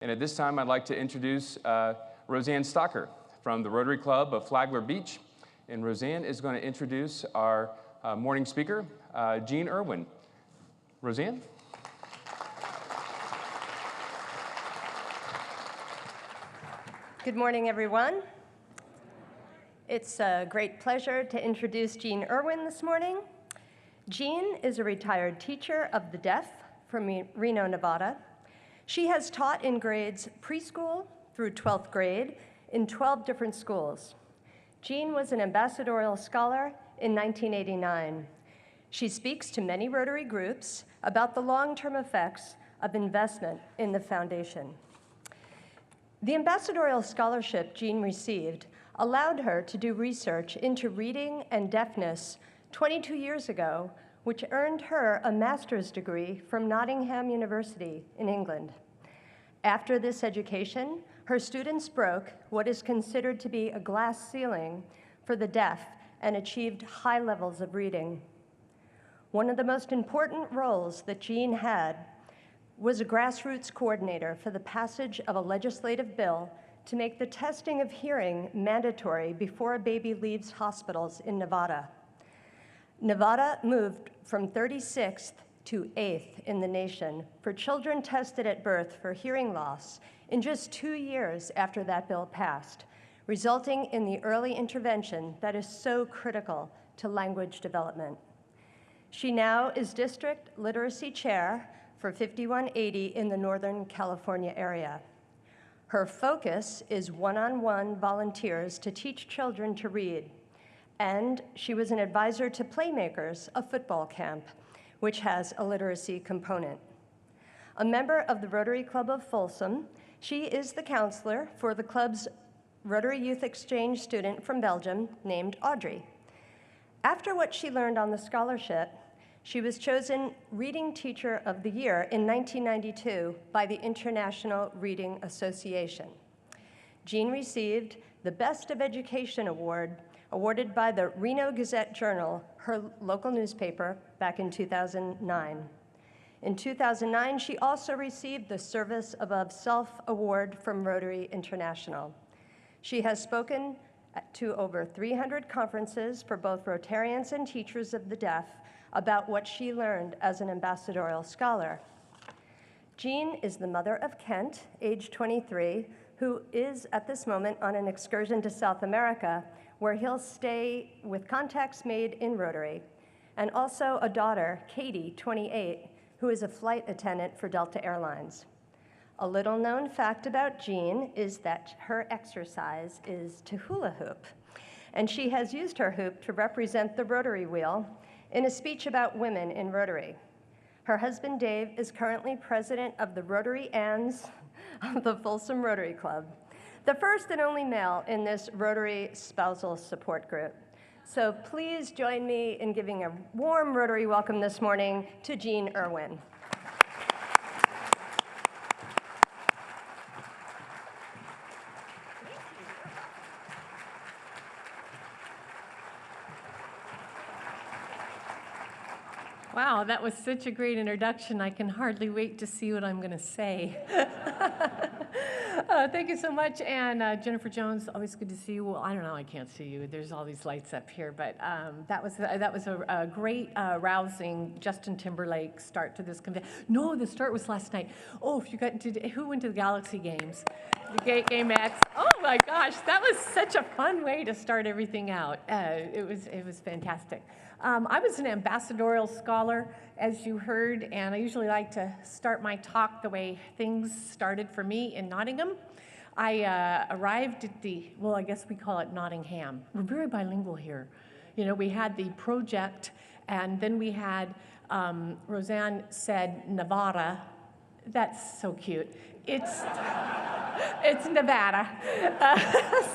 And at this time, I'd like to introduce Roseanne Stocker from the Rotary Club of Flagler Beach. And Roseanne is going to introduce our morning speaker, Jean Irwin. Roseanne? Good morning, everyone. It's a great pleasure to introduce Jean Irwin this morning. Jean is a retired teacher of the deaf from Reno, Nevada. She has taught in grades preschool through 12th grade in 12 different schools. Jean was an ambassadorial scholar in 1989. She speaks to many Rotary groups about the long-term effects of investment in the foundation. The ambassadorial scholarship Jean received allowed her to do research into reading and deafness 22 years ago, which earned her a master's degree from Nottingham University in England. After this education, her students broke what is considered to be a glass ceiling for the deaf and achieved high levels of reading. One of the most important roles that Jean had was a grassroots coordinator for the passage of a legislative bill to make the testing of hearing mandatory before a baby leaves hospitals in Nevada. Nevada moved from 36th to 8th in the nation for children tested at birth for hearing loss in just 2 years after that bill passed, resulting in the early intervention that is so critical to language development. She now is District Literacy Chair for 5180 in the Northern California area. Her focus is one-on-one volunteers to teach children to read, and she was an advisor to Playmakers, a football camp, which has a literacy component. A member of the Rotary Club of Folsom, she is the counselor for the club's Rotary Youth Exchange student from Belgium named Audrey. After what she learned on the scholarship, she was chosen Reading Teacher of the Year in 1992 by the International Reading Association. Jean received the Best of Education Award awarded by the Reno Gazette-Journal, her local newspaper, back in 2009. In 2009, she also received the Service Above Self Award from Rotary International. She has spoken to over 300 conferences for both Rotarians and teachers of the deaf about what she learned as an ambassadorial scholar. Jean is the mother of Kent, age 23, who is at this moment on an excursion to South America, where he'll stay with contacts made in Rotary, and also a daughter, Katie, 28, who is a flight attendant for Delta Airlines. A little known fact about Jean is that her exercise is to hula hoop, and she has used her hoop to represent the Rotary wheel in a speech about women in Rotary. Her husband, Dave, is currently president of the Rotary Anns of the Folsom Rotary Club, the first and only male in this Rotary spousal support group. So please join me in giving a warm Rotary welcome this morning to Jean Irwin. Wow, that was such a great introduction. I can hardly wait to see what I'm going to say. Thank you so much. And Jennifer Jones, always good to see you. Well, I don't know, I can't see you. There's all these lights up here. But that was a great, rousing Justin Timberlake start to this convention. No, the start was last night. Oh, if you got who went to the Galaxy Games? The Game X. Oh my gosh, that was such a fun way to start everything out. It was fantastic. I was an ambassadorial scholar, as you heard, and I usually like to start my talk the way things started for me in Nottingham. I arrived at I guess we call it Nottingham. We're very bilingual here. You know, we had the project, and then we had, Roseanne said Nevada. That's so cute. It's Nevada.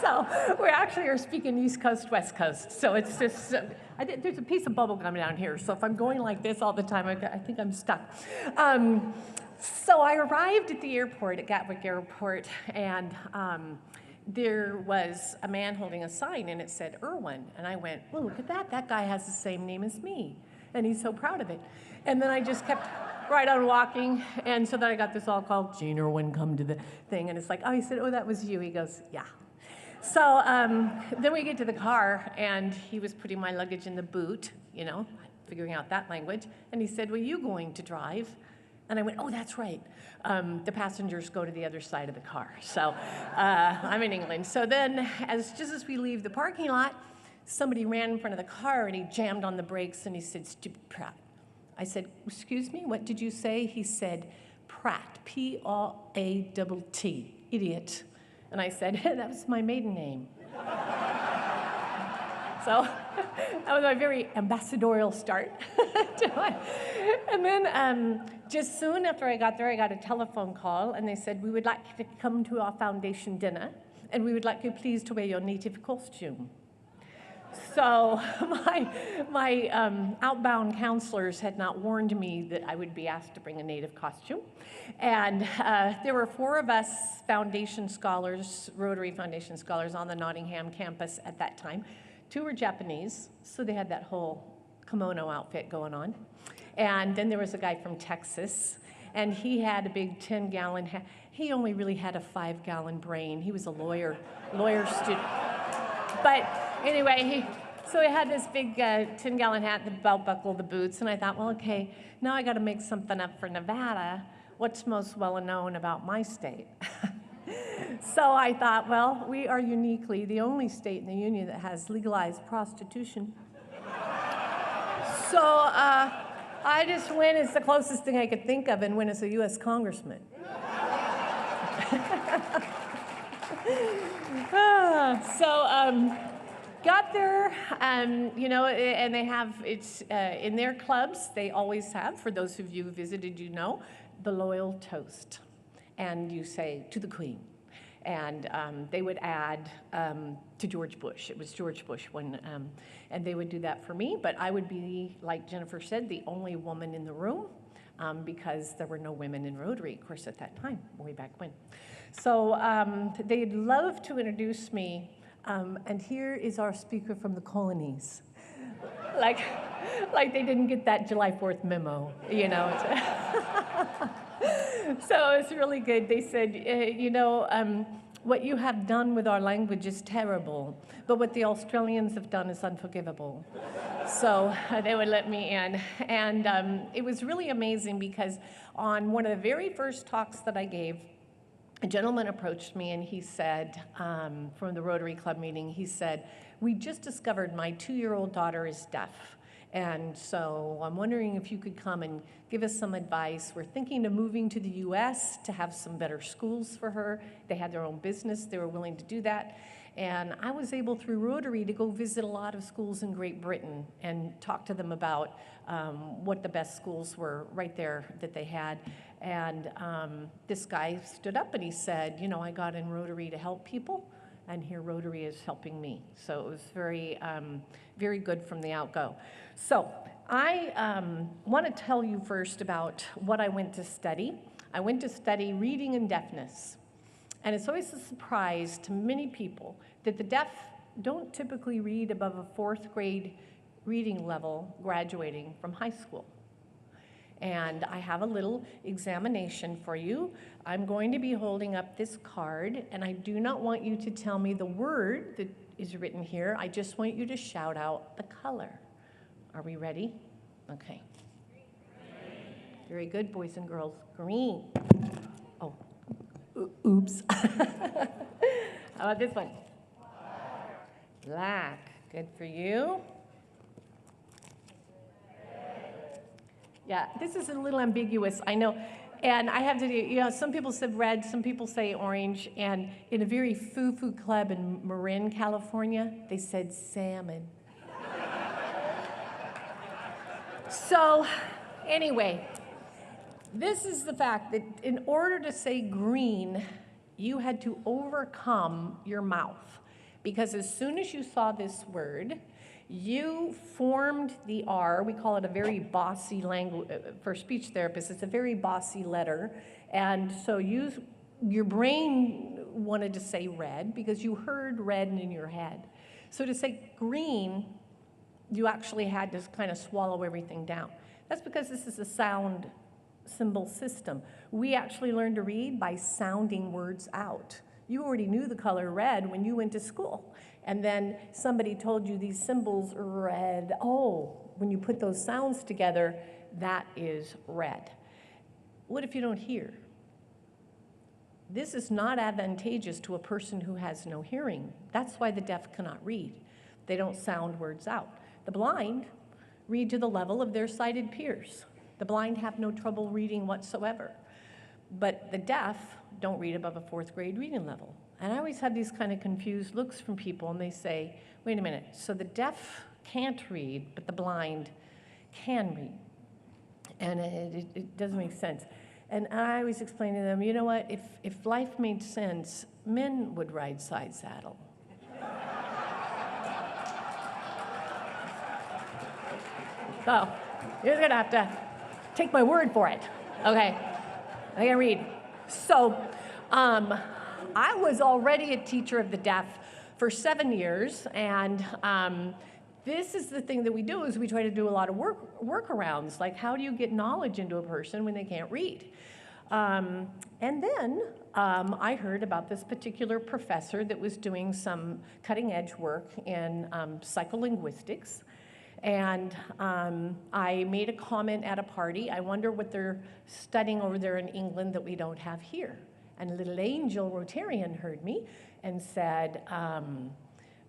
So we actually are speaking East Coast, West Coast. So it's just, there's a piece of bubble gum down here. So if I'm going like this all the time, I think I'm stuck. So I arrived at the airport, at Gatwick Airport, and there was a man holding a sign, and it said Irwin. And I went, well, look at that. That guy has the same name as me. And he's so proud of it. And then I just kept right on walking. And so then I got this all called, Gene Irwin, come to the thing. And it's like, oh, he said, oh, that was you. He goes, yeah. So then we get to the car, and he was putting my luggage in the boot, you know, figuring out that language. And he said, well, you going to drive? And I went, oh, that's right. The passengers go to the other side of the car. So I'm in England. So then, just as we leave the parking lot, somebody ran in front of the car, and he jammed on the brakes, and he said, stupid Pratt. I said, excuse me, what did you say? He said, Pratt, P-R-A-T-T, idiot. And I said, that was my maiden name. So that was my very ambassadorial start. And then just soon after I got there, I got a telephone call, and they said, we would like you to come to our foundation dinner, and we would like you please to wear your native costume. So my outbound counselors had not warned me that I would be asked to bring a native costume. And there were 4 of us foundation scholars, Rotary Foundation scholars on the Nottingham campus at that time. 2 were Japanese, so they had that whole kimono outfit going on. And then there was a guy from Texas, and he had a big 10-gallon hat. He only really had a 5-gallon brain. He was a lawyer student. But anyway, so he had this big 10-gallon hat, the belt buckle, the boots, and I thought, well, okay, now I got to make something up for Nevada. What's most well known about my state? So I thought, well, we are uniquely the only state in the union that has legalized prostitution. So I just went as the closest thing I could think of and went as a U.S. congressman. Got there, you know, and they have, it's in their clubs, they always have, for those of you who visited, you know, the loyal toast. And you say, to the Queen. And they would add to George Bush. It was George Bush when, and they would do that for me, but I would be, like Jennifer said, the only woman in the room because there were no women in Rotary, of course, at that time, way back when. So they'd love to introduce me, and here is our speaker from the colonies. like they didn't get that July 4th memo, you know. So it's really good. They said, you know, what you have done with our language is terrible, but what the Australians have done is unforgivable. So they would let me in. And it was really amazing because on one of the very first talks that I gave, a gentleman approached me and he said, from the Rotary Club meeting, he said, we just discovered my 2-year-old daughter is deaf. And so I'm wondering if you could come and give us some advice. We're thinking of moving to the US to have some better schools for her. They had their own business. They were willing to do that. And I was able through Rotary to go visit a lot of schools in Great Britain and talk to them about what the best schools were right there that they had. And this guy stood up and he said, you know, I got in Rotary to help people, and here Rotary is helping me. So it was very, very good from the outgo. So I want to tell you first about what I went to study. I went to study reading and deafness. And it's always a surprise to many people that the deaf don't typically read above a 4th grade reading level graduating from high school. And I have a little examination for you. I'm going to be holding up this card, and I do not want you to tell me the word that is written here. I just want you to shout out the color. Are we ready? Okay. Very good, boys and girls. Green. Oh, oops. How about this one? Black. Good for you. Yeah, this is a little ambiguous, I know. And I have to do, you know, some people said red, some people say orange, and in a very foo-foo club in Marin, California, they said salmon. So, anyway, this is the fact that in order to say green, you had to overcome your mouth. Because as soon as you saw this word, you formed the R. We call it a very bossy language. For speech therapists, it's a very bossy letter. And so your brain wanted to say red because you heard red in your head. So to say green, you actually had to kind of swallow everything down. That's because this is a sound symbol system. We actually learned to read by sounding words out. You already knew the color red when you went to school. And then somebody told you these symbols are red. Oh, when you put those sounds together, that is red. What if you don't hear? This is not advantageous to a person who has no hearing. That's why the deaf cannot read. They don't sound words out. The blind read to the level of their sighted peers. The blind have no trouble reading whatsoever. But the deaf don't read above a 4th grade reading level. And I always have these kind of confused looks from people, and they say, wait a minute, so the deaf can't read, but the blind can read. And it doesn't make sense. And I always explain to them, you know what, if life made sense, men would ride side saddle. So, you're gonna have to take my word for it, okay? I can read. So, I was already a teacher of the deaf for 7 years, and this is the thing that we do, is we try to do a lot of workarounds, like how do you get knowledge into a person when they can't read? And then I heard about this particular professor that was doing some cutting-edge work in psycholinguistics. And I made a comment at a party. I wonder what they're studying over there in England that we don't have here. And a little angel Rotarian heard me and said,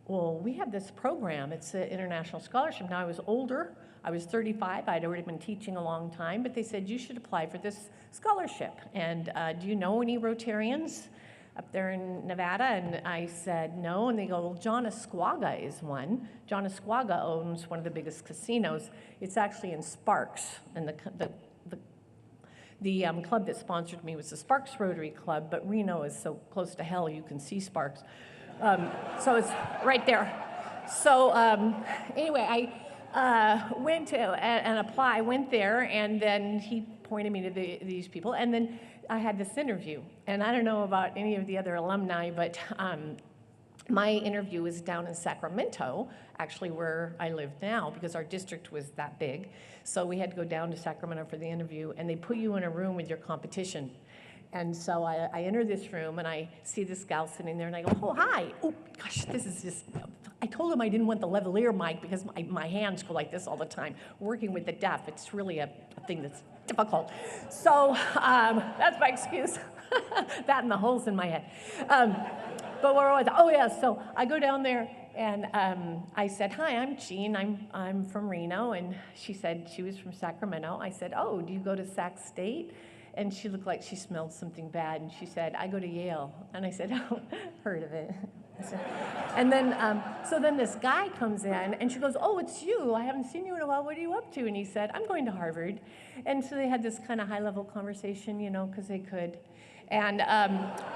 well, we have this program. It's an international scholarship. Now, I was older. I was 35. I'd already been teaching a long time. But they said, you should apply for this scholarship. And do you know any Rotarians up there in Nevada? And I said, no. And they go, well, John Esquaga is one. John Esquaga owns one of the biggest casinos. It's actually in Sparks. And the club that sponsored me was the Sparks Rotary Club, but Reno is so close to hell you can see Sparks. So it's right there. So anyway, I went to and apply. I went there, and then he pointed me to these people, and then I had this interview. And I don't know about any of the other alumni, but my interview was down in Sacramento, actually where I live now, because our district was that big. So we had to go down to Sacramento for the interview, and they put you in a room with your competition. And so I enter this room, and I see this gal sitting there, and I go, oh, hi. Oh, gosh, this is just, I told him I didn't want the lavalier mic because my hands go like this all the time. Working with the deaf, it's really a thing that's difficult. So that's my excuse. That and the holes in my head. But where was I? Oh, yeah, so I go down there, and I said, hi, I'm Jean. I'm from Reno. And she said she was from Sacramento. I said, oh, do you go to Sac State? And she looked like she smelled something bad, and she said, I go to Yale. And I said, oh, heard of it. And then, so then this guy comes in, and she goes, oh, it's you. I haven't seen you in a while. What are you up to? And he said, I'm going to Harvard. And so they had this kind of high-level conversation, you know, because they could. And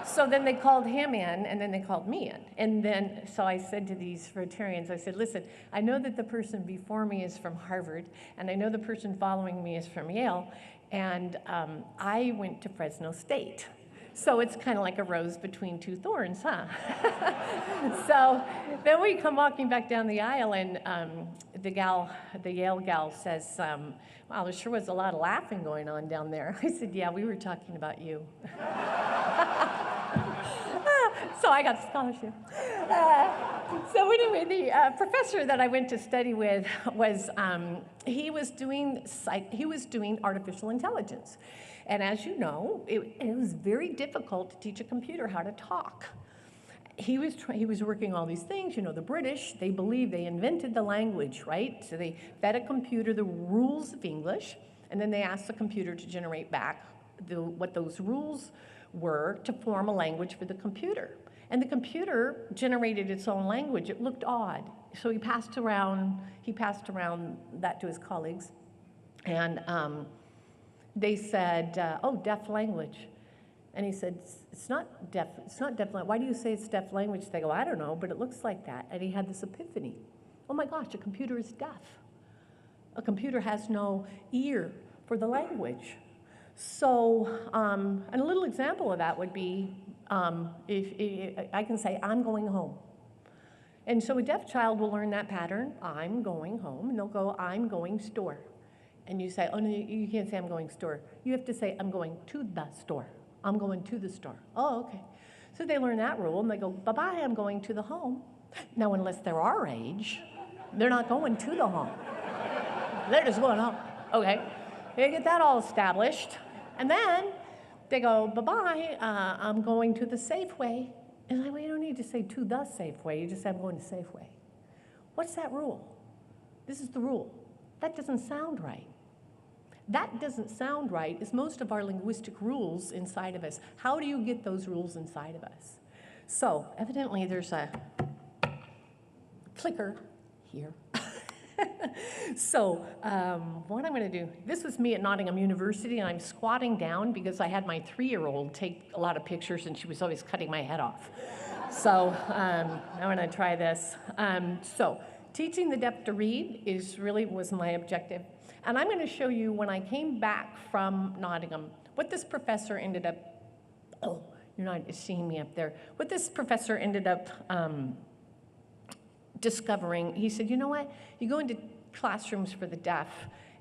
so then they called him in, and then they called me in. And then, so I said to these Rotarians, I said, listen, I know that the person before me is from Harvard, and I know the person following me is from Yale, and I went to Fresno State. So it's kind of like a rose between two thorns, huh? So then we come walking back down the aisle, and the Yale gal says, wow, there sure was a lot of laughing going on down there. I said, yeah, we were talking about you. So I got the scholarship. So anyway, the professor that I went to study with was, he was doing artificial intelligence. And as you know, it was very difficult to teach a computer how to talk. He was working all these things. You know, the British, they believe they invented the language, right? So they fed a computer the rules of English, and then they asked the computer to generate back what those rules were to form a language for the computer. And the computer generated its own language. It looked odd. So he passed around that to his colleagues, and they said, oh, deaf language. And he said, it's not deaf language. Why do you say it's deaf language? They go, I don't know, but it looks like that. And he had this epiphany. Oh my gosh, a computer is deaf. A computer has no ear for the language. So, and a little example of that would be, if I can say, I'm going home. And so a deaf child will learn that pattern, I'm going home, and they'll go, I'm going store. And you say, oh, no, you can't say I'm going store. You have to say, I'm going to the store. I'm going to the store. Oh, okay. So they learn that rule, and they go, bye-bye, I'm going to the home. Now, unless they're our age, they're not going to the home. They're just going home. Okay. They get that all established. And then they go, bye-bye, I'm going to the Safeway. And like, well, you don't need to say to the Safeway. You just say, I'm going to Safeway. What's that rule? This is the rule. That doesn't sound right. That doesn't sound right is most of our linguistic rules inside of us. How do you get those rules inside of us? So evidently there's a clicker here. So what I'm going to do, this was me at Nottingham University, and I'm squatting down because I had my 3-year-old take a lot of pictures, and she was always cutting my head off. So I'm going to try this. So teaching the deaf to read was my objective. And I'm going to show you when I came back from Nottingham, what this professor ended up, oh, you're not seeing me up there, what this professor ended up discovering. He said, you know what, you go into classrooms for the deaf,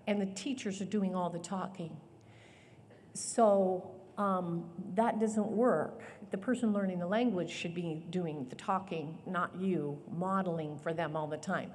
and the teachers are doing all the talking. So that doesn't work. The person learning the language should be doing the talking, not you, modeling for them all the time.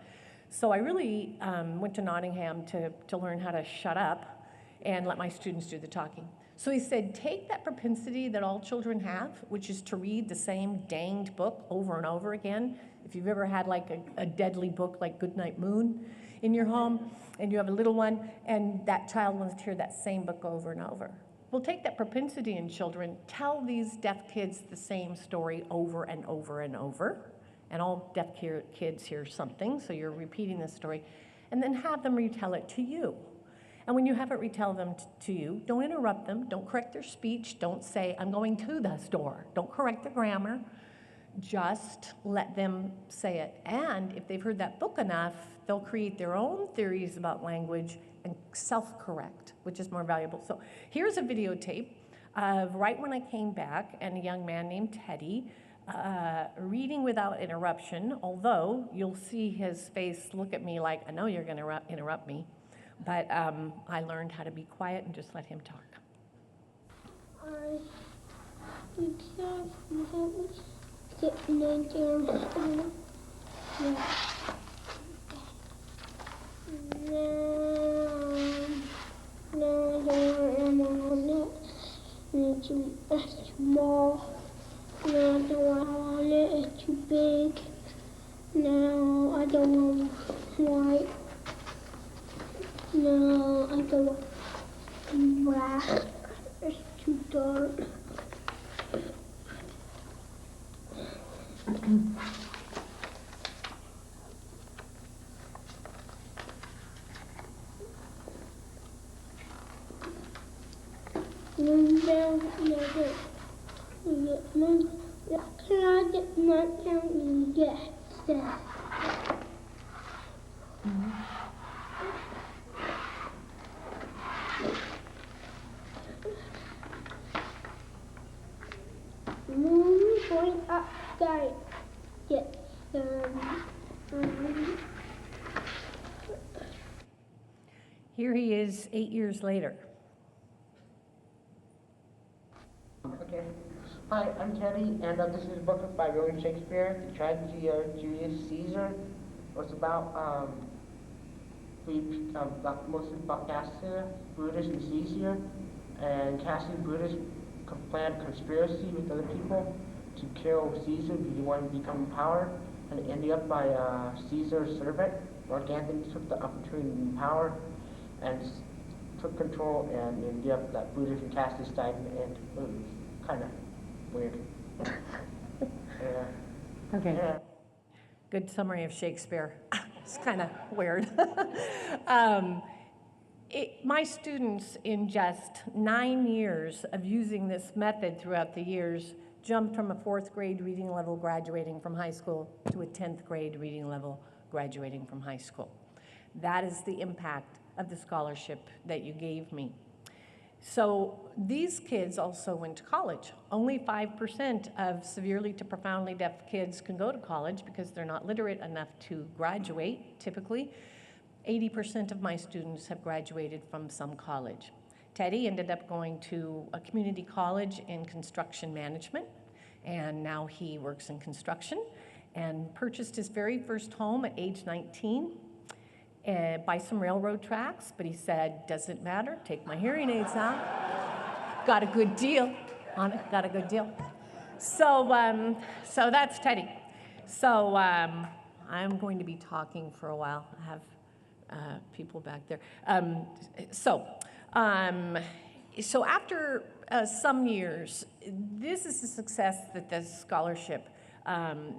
So I really went to Nottingham to learn how to shut up and let my students do the talking. So he said, take that propensity that all children have, which is to read the same danged book over and over again. If you've ever had like a deadly book like Goodnight Moon in your home, and you have a little one, and that child wants to hear that same book over and over. Well, take that propensity in children, tell these deaf kids the same story over and over and over, and all deaf kids hear something, so you're repeating the story, and then have them retell it to you. And when you have it retell them to you, don't interrupt them, don't correct their speech, don't say, I'm going to the store, don't correct the grammar, just let them say it. And if they've heard that book enough, they'll create their own theories about language and self-correct, which is more valuable. So here's a videotape of right when I came back, and a young man named Teddy reading without interruption, although you'll see his face look at me like, I know you're gonna interrupt me, but I learned how to be quiet and just let him talk. You can't help me sitting in there. No, I don't want it. It's too small. No, I don't want it. It's too big. No, I don't want white. No, I don't want black. It's too dark. Can I get my county? Yes. Moon going up sky. Yes. Here he is 8 years later. Okay. Hi, I'm Teddy, and this is a book by William Shakespeare, The Tragedy of Julius Caesar. It's about mostly about Cassius, Brutus, and Caesar. And Cassius and Brutus planned a conspiracy with other people to kill Caesar because he wanted to become in power. And it ended up by Caesar's servant, Mark Antony, took the opportunity in power and took control, and ended up that Brutus and Cassius died in the end. It was kind of weird. Yeah. Okay. Yeah. Good summary of Shakespeare. It's kind of weird. My students, in just 9 years of using this method throughout the years, jumped from a 4th grade reading level graduating from high school to a 10th grade reading level graduating from high school. That is the impact of the scholarship that you gave me. So these kids also went to college. Only 5% of severely to profoundly deaf kids can go to college because they're not literate enough to graduate, typically. 80% of my students have graduated from some college. Teddy ended up going to a community college in construction management, and now he works in construction, and purchased his very first home at age 19 by some railroad tracks, but he said, doesn't matter, take my hearing aids out. Got a good deal on it, got a good deal. So that's Teddy. So I'm going to be talking for a while. I have people back there. So after some years, this is the success that this scholarship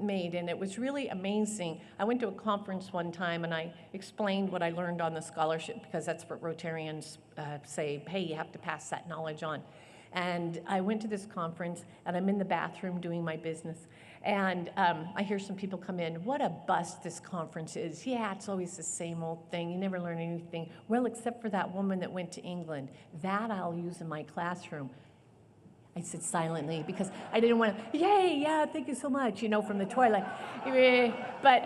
made, and it was really amazing. I went to a conference one time, and I explained what I learned on the scholarship, because that's what Rotarians say, hey, you have to pass that knowledge on. And I went to this conference, and I'm in the bathroom doing my business, and I hear some people come in, what a bust this conference is. Yeah, it's always the same old thing. You never learn anything. Well, except for that woman that went to England. That I'll use in my classroom. I said silently, because I didn't want to, yay, yeah, thank you so much, you know, from the toilet. But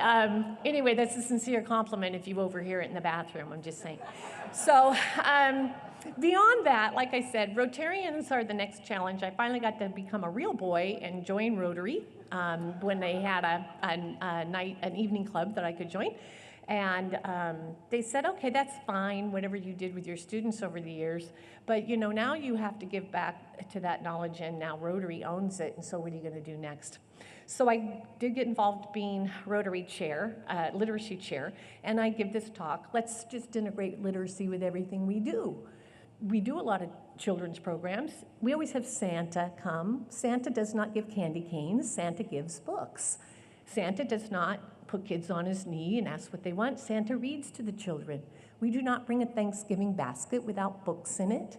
anyway, that's a sincere compliment if you overhear it in the bathroom, I'm just saying. So beyond that, like I said, Rotarians are the next challenge. I finally got to become a real boy and join Rotary when they had an evening club that I could join. And they said, okay, that's fine, whatever you did with your students over the years, but you know, now you have to give back to that knowledge, and now Rotary owns it, and so what are you gonna do next? So I did get involved being Rotary chair, literacy chair, and I give this talk, let's just integrate literacy with everything we do. We do a lot of children's programs. We always have Santa come. Santa does not give candy canes, Santa gives books. Santa does not put kids on his knee and ask what they want. Santa reads to the children. We do not bring a Thanksgiving basket without books in it.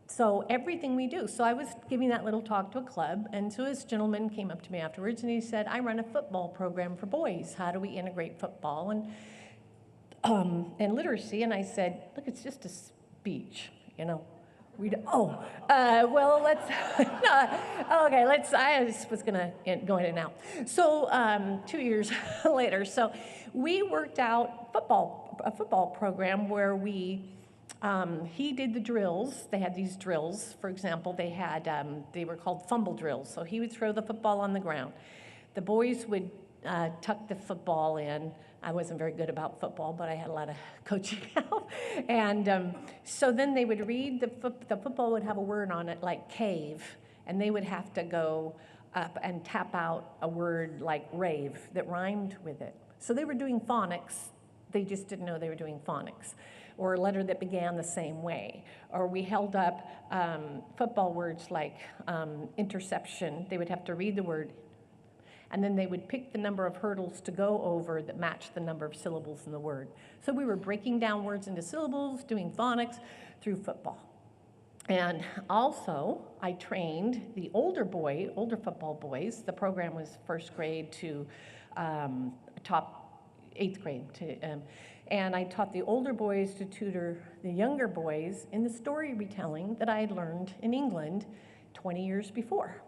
So everything we do. So I was giving that little talk to a club, and so this gentleman came up to me afterwards and he said, I run a football program for boys. How do we integrate football and literacy? And I said, look, it's just a speech, you know. Well, let's, okay, I was gonna go in and out. So 2 years later, so we worked out a football program where he did the drills. They had these drills, for example, they were called fumble drills. So he would throw the football on the ground. The boys would tuck the football in. I wasn't very good about football, but I had a lot of coaching help. And so then they would read, the football would have a word on it like cave, and they would have to go up and tap out a word like rave that rhymed with it. So they were doing phonics, they just didn't know they were doing phonics, or a letter that began the same way. Or we held up football words like interception. They would have to read the word, and then they would pick the number of hurdles to go over that matched the number of syllables in the word. So we were breaking down words into syllables, doing phonics through football. And also, I trained the older football boys. The program was first grade to top 8th grade. And I taught the older boys to tutor the younger boys in the story retelling that I had learned in England 20 years before.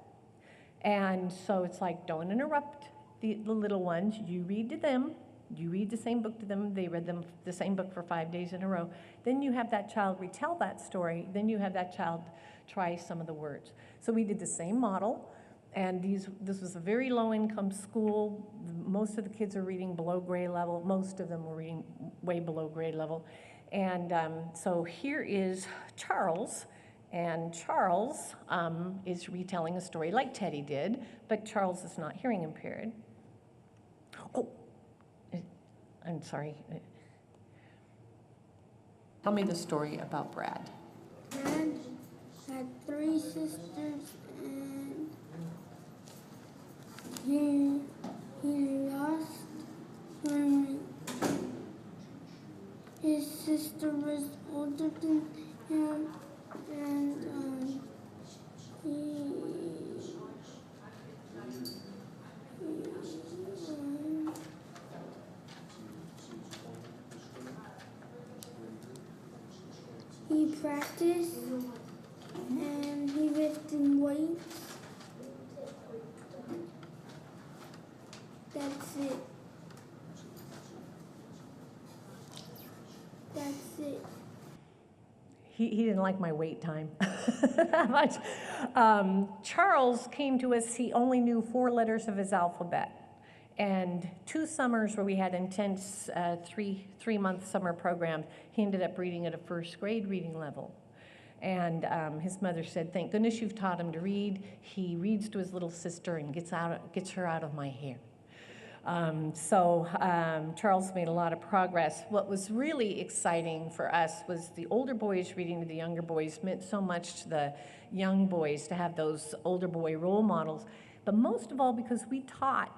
And so it's like, don't interrupt the little ones. You read to them. You read the same book to them. They read them the same book for 5 days in a row. Then you have that child retell that story. Then you have that child try some of the words. So we did the same model. And this was a very low-income school. Most of the kids are reading below grade level. Most of them were reading way below grade level. And so here is Charles. And Charles is retelling a story like Teddy did, but Charles is not hearing impaired. Oh, I'm sorry. Tell me the story about Brad. Brad had 3 sisters, and he lost when his sister was older than him. And he practiced, and he lifted weights. That's it. he didn't like my wait time that much. Charles came to us, he only knew 4 letters of his alphabet. And 2 summers where we had intense three-month summer programs, he ended up reading at a 1st grade reading level. And his mother said, thank goodness you've taught him to read. He reads to his little sister and gets her out of my hair. Charles made a lot of progress. What was really exciting for us was the older boys reading to the younger boys meant so much to the young boys to have those older boy role models. But most of all, because we taught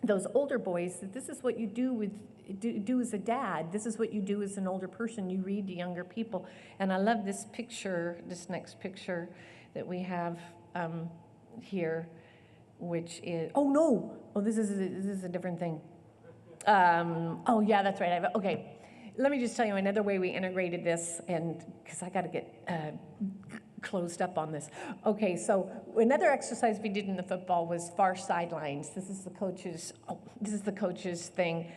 those older boys that this is what you do as a dad. This is what you do as an older person. You read to younger people. And I love this picture, this next picture that we have here, which is, this is a different thing. Oh yeah, that's right. Okay, let me just tell you another way we integrated this, and because I got to get closed up on this. Okay, so another exercise we did in the football was far sidelines. This is the coach's thing,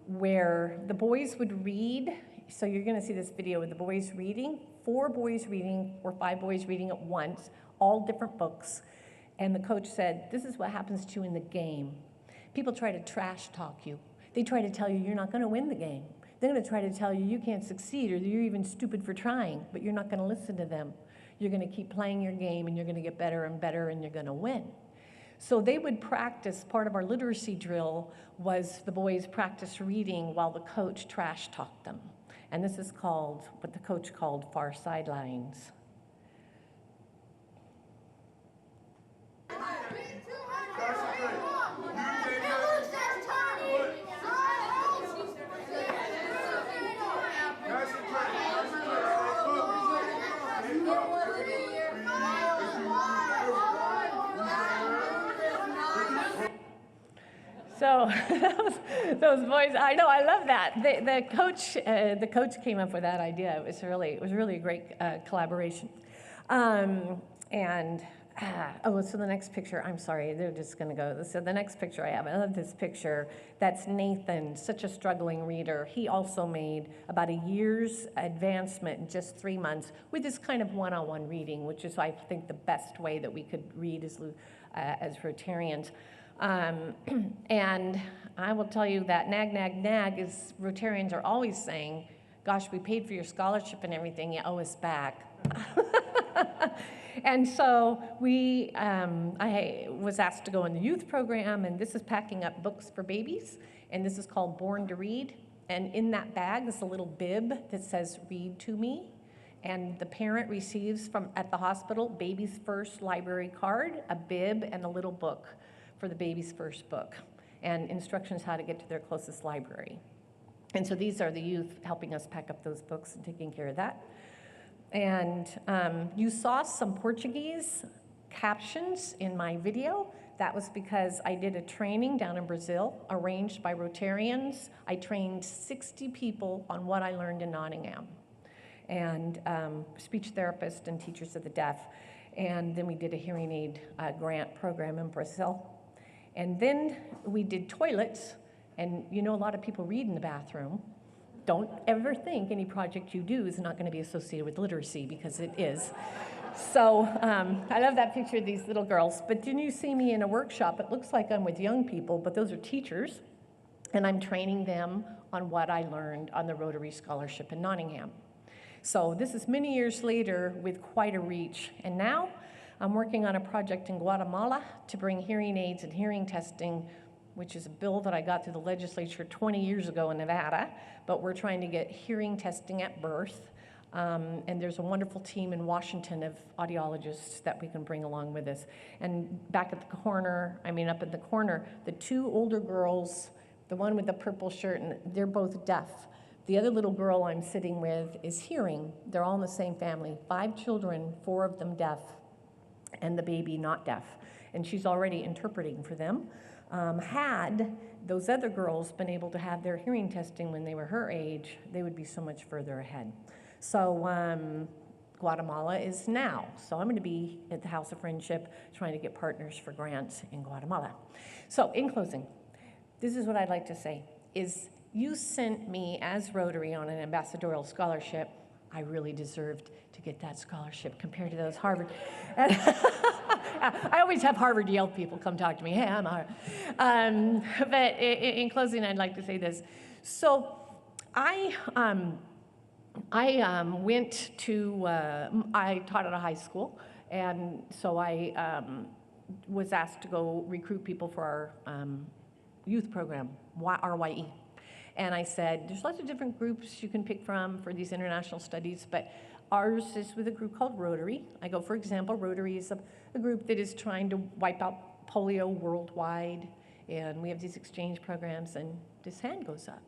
where the boys would read. So you're going to see this video with the boys reading, 4 boys reading or 5 boys reading at once, all different books. And the coach said, this is what happens to you in the game. People try to trash talk you. They try to tell you you're not going to win the game. They're going to try to tell you you can't succeed or that you're even stupid for trying, but you're not going to listen to them. You're going to keep playing your game and you're going to get better and better and you're going to win. So they would practice, part of our literacy drill was the boys practice reading while the coach trash talked them. And this is called, what the coach called far sidelines. So those boys, I know, I love that. The coach came up with that idea. It was really a great collaboration. So the next picture, I'm sorry, they're just going to go. So the next picture I have, I love this picture. That's Nathan, such a struggling reader. He also made about a year's advancement in just 3 months with this kind of one-on-one reading, which is, I think, the best way that we could read as Rotarians. And I will tell you that nag is, Rotarians are always saying, gosh, we paid for your scholarship and everything, you owe us back. And so I was asked to go in the youth program, and this is packing up books for babies, and this is called Born to Read. And in that bag is a little bib that says, read to me. And the parent receives at the hospital, baby's first library card, a bib, and a little book for the baby's first book, and instructions how to get to their closest library. And so these are the youth helping us pack up those books and taking care of that. And you saw some Portuguese captions in my video. That was because I did a training down in Brazil, arranged by Rotarians. I trained 60 people on what I learned in Nottingham, and speech therapists and teachers of the deaf. And then we did a hearing aid grant program in Brazil. And then we did toilets, and you know a lot of people read in the bathroom. Don't ever think any project you do is not going to be associated with literacy, because it is. So I love that picture of these little girls. But didn't you see me in a workshop? It looks like I'm with young people, but those are teachers, and I'm training them on what I learned on the Rotary Scholarship in Nottingham. So this is many years later with quite a reach, and now I'm working on a project in Guatemala to bring hearing aids and hearing testing, which is a bill that I got through the legislature 20 years ago in Nevada, but we're trying to get hearing testing at birth. And there's a wonderful team in Washington of audiologists that we can bring along with us. And up in the corner, the 2 older girls, the one with the purple shirt, and they're both deaf. The other little girl I'm sitting with is hearing. They're all in the same family, 5 children, 4 of them deaf, and the baby not deaf. And she's already interpreting for them. Had those other girls been able to have their hearing testing when they were her age, they would be so much further ahead. So Guatemala is now. So I'm going to be at the House of Friendship trying to get partners for grants in Guatemala. So in closing, this is what I'd like to say, is you sent me as Rotary on an ambassadorial scholarship I really deserved to get that scholarship compared to those Harvard. And I always have Harvard Yale people come talk to me. Hey, I'm Harvard. But in closing, I'd like to say this. So I went to, I taught at a high school, and so I was asked to go recruit people for our youth program, RYE. And I said, there's lots of different groups you can pick from for these international studies, but ours is with a group called Rotary. I go, for example, Rotary is a group that is trying to wipe out polio worldwide, and we have these exchange programs, and this hand goes up.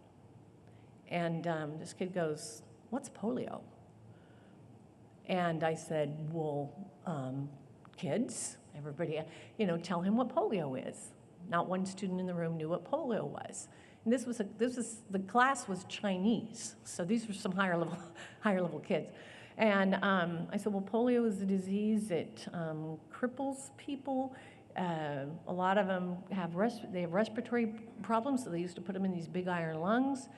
And this kid goes, what's polio? And I said, well, kids, everybody, tell him what polio is. Not one student in the room knew what polio was. And the class was Chinese, so these were some higher level kids. And I said, well, polio is a disease that cripples people. A lot of them have respiratory problems, so they used to put them in these big iron lungs.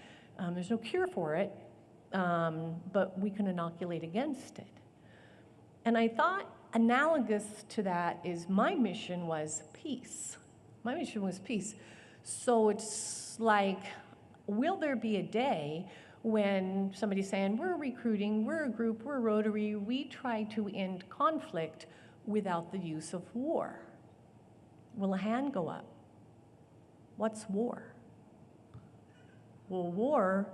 There's no cure for it, but we can inoculate against it. And I thought analogous to that is my mission was peace. My mission was peace. So it's like, will there be a day when somebody's saying, we're recruiting, we're a group, we're Rotary, we try to end conflict without the use of war? Will a hand go up? What's war? Well, war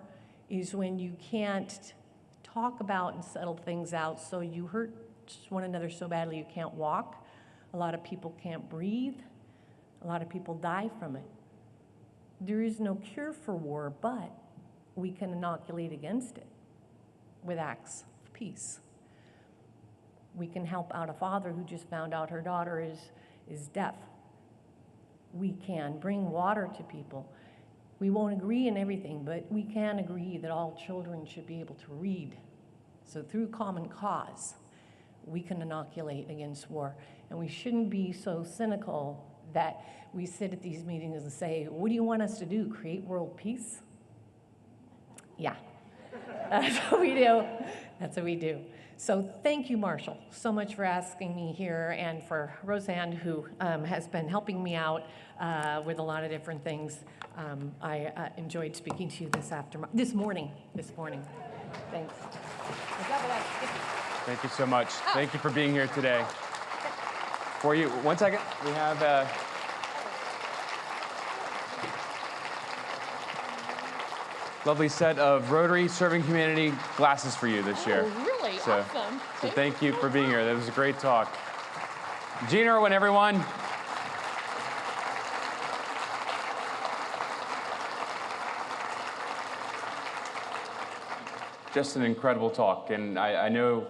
is when you can't talk about and settle things out, so you hurt one another so badly you can't walk. A lot of people can't breathe. A lot of people die from it. There is no cure for war, but we can inoculate against it with acts of peace. We can help out a father who just found out her daughter is deaf. We can bring water to people. We won't agree in everything, but we can agree that all children should be able to read. So through common cause, we can inoculate against war. And we shouldn't be so cynical that we sit at these meetings and say, what do you want us to do, create world peace? Yeah, that's what we do. That's what we do. So thank you, Marshall, so much for asking me here, and for Roseanne, who has been helping me out with a lot of different things. I enjoyed speaking to you this morning. Thanks. Thank you so much. Thank you for being here today. For you, 1 second, we have lovely set of Rotary Serving Humanity glasses for you this year. Oh, really? So, Awesome. So thank you for being here. That was a great talk. Gene Irwin, everyone. Just an incredible talk, and I know